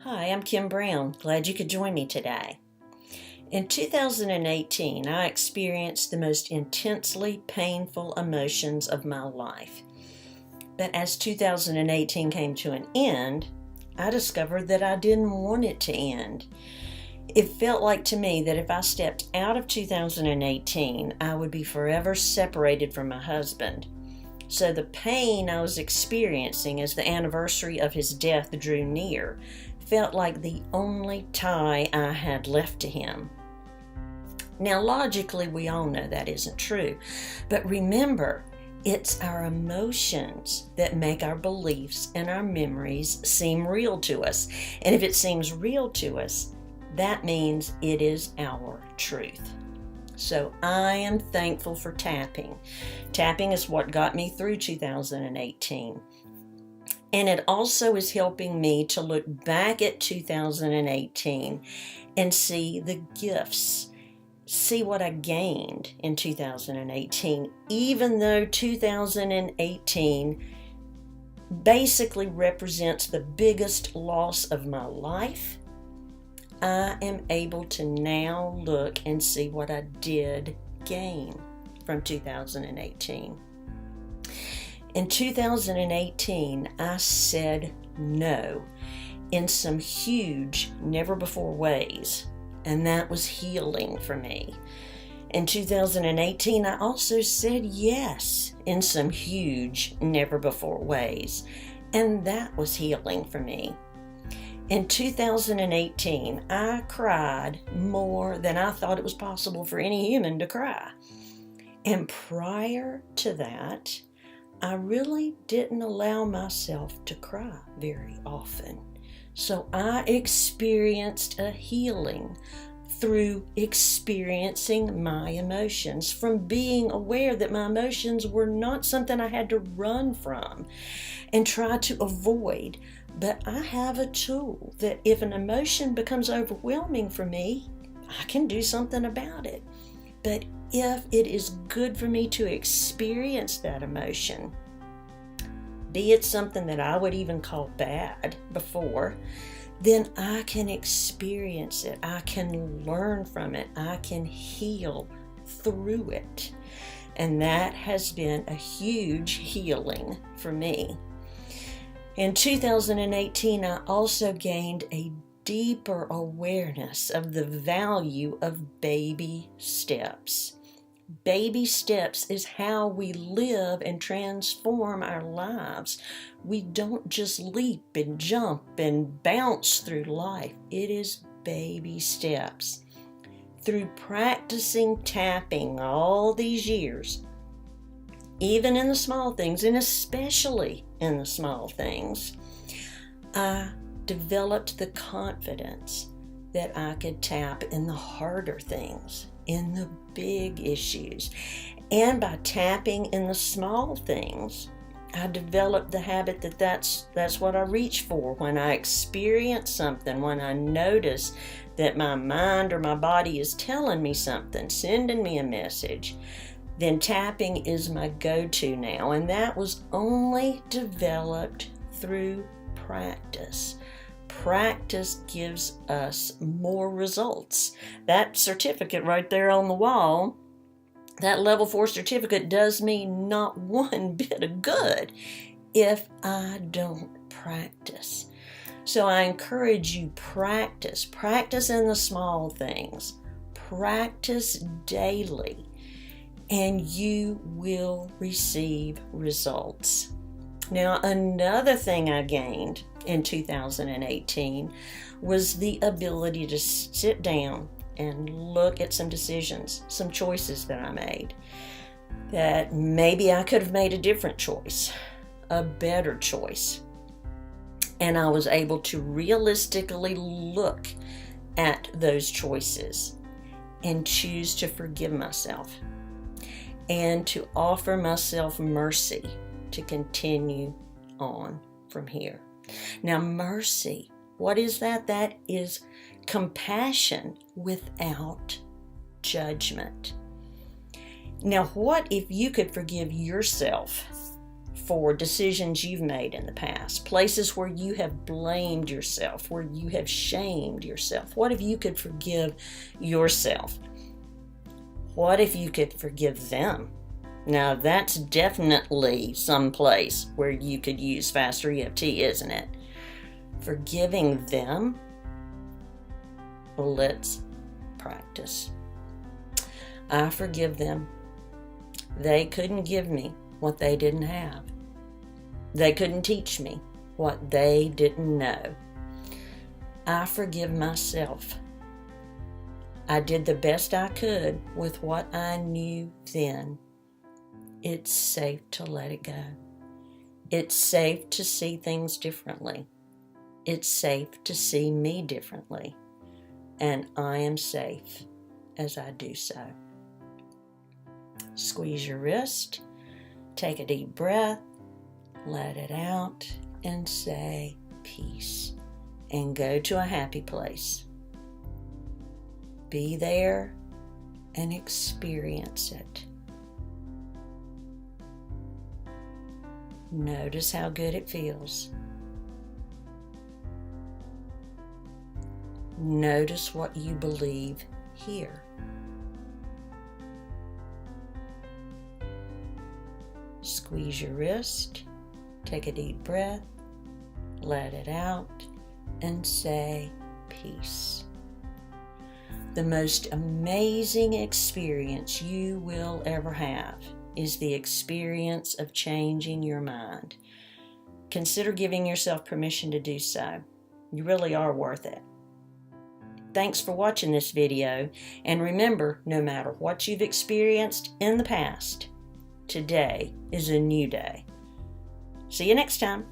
Hi, I'm Kim Brown. Glad you could join me today. In 2018, I experienced the most intensely painful emotions of my life. But as 2018 came to an end, I discovered that I didn't want it to end. It felt like to me that if I stepped out of 2018, I would be forever separated from my husband. So the pain I was experiencing as the anniversary of his death drew near felt like the only tie I had left to him. Now, logically, we all know that isn't true. But remember, it's our emotions that make our beliefs and our memories seem real to us. And if it seems real to us, that means it is our truth. So I am thankful for tapping. Tapping is what got me through 2018. And it also is helping me to look back at 2018 and see the gifts, see what I gained in 2018, even though 2018 basically represents the biggest loss of my life. I am able to now look and see what I did gain from 2018. In 2018, I said no in some huge, never-before ways, and that was healing for me. In 2018, I also said yes in some huge, never-before ways, and that was healing for me. In 2018, I cried more than I thought it was possible for any human to cry. And prior to that, I really didn't allow myself to cry very often. So I experienced a healing through experiencing my emotions, from being aware that my emotions were not something I had to run from and try to avoid. But I have a tool that if an emotion becomes overwhelming for me, I can do something about it. But if it is good for me to experience that emotion, be it something that I would even call bad before, then I can experience it. I can learn from it. I can heal through it. And that has been a huge healing for me. In 2018, I also gained a deeper awareness of the value of baby steps. Baby steps is how we live and transform our lives. We don't just leap and jump and bounce through life. It is baby steps. Through practicing tapping all these years, even in the small things, and especially in the small things, I developed the confidence that I could tap in the harder things, in the big issues. And by tapping in the small things, I developed the habit that that's what I reach for. When I experience something, when I notice that my mind or my body is telling me something, sending me a message, then tapping is my go-to now. And that was only developed through practice. Practice gives us more results. That certificate right there on the wall, that level 4 certificate, does me not one bit of good if I don't practice. So I encourage you, practice. Practice in the small things. Practice daily, and you will receive results. Now, another thing I gained in 2018 was the ability to sit down and look at some decisions, some choices that I made, that maybe I could have made a different choice, a better choice. And I was able to realistically look at those choices and choose to forgive myself and to offer myself mercy to continue on from here. Now, mercy, what is that? That is compassion without judgment. Now, what if you could forgive yourself for decisions you've made in the past, places where you have blamed yourself, where you have shamed yourself. What if you could forgive yourself? What if you could forgive them? Now, that's definitely some place where you could use Faster EFT, isn't it? Forgiving them? Well, let's practice. I forgive them. They couldn't give me what they didn't have. They couldn't teach me what they didn't know. I forgive myself. I did the best I could with what I knew then. It's safe to let it go. It's safe to see things differently. It's safe to see me differently. And I am safe as I do so. Squeeze your wrist, take a deep breath, let it out, and say peace. And go to a happy place. Be there and experience it. Notice how good it feels. Notice what you believe here. Squeeze your wrist, take a deep breath, let it out, and say peace. The most amazing experience you will ever have is the experience of changing your mind. Consider giving yourself permission to do so. You really are worth it. Thanks for watching this video, and remember, no matter what you've experienced in the past, today is a new day. See you next time.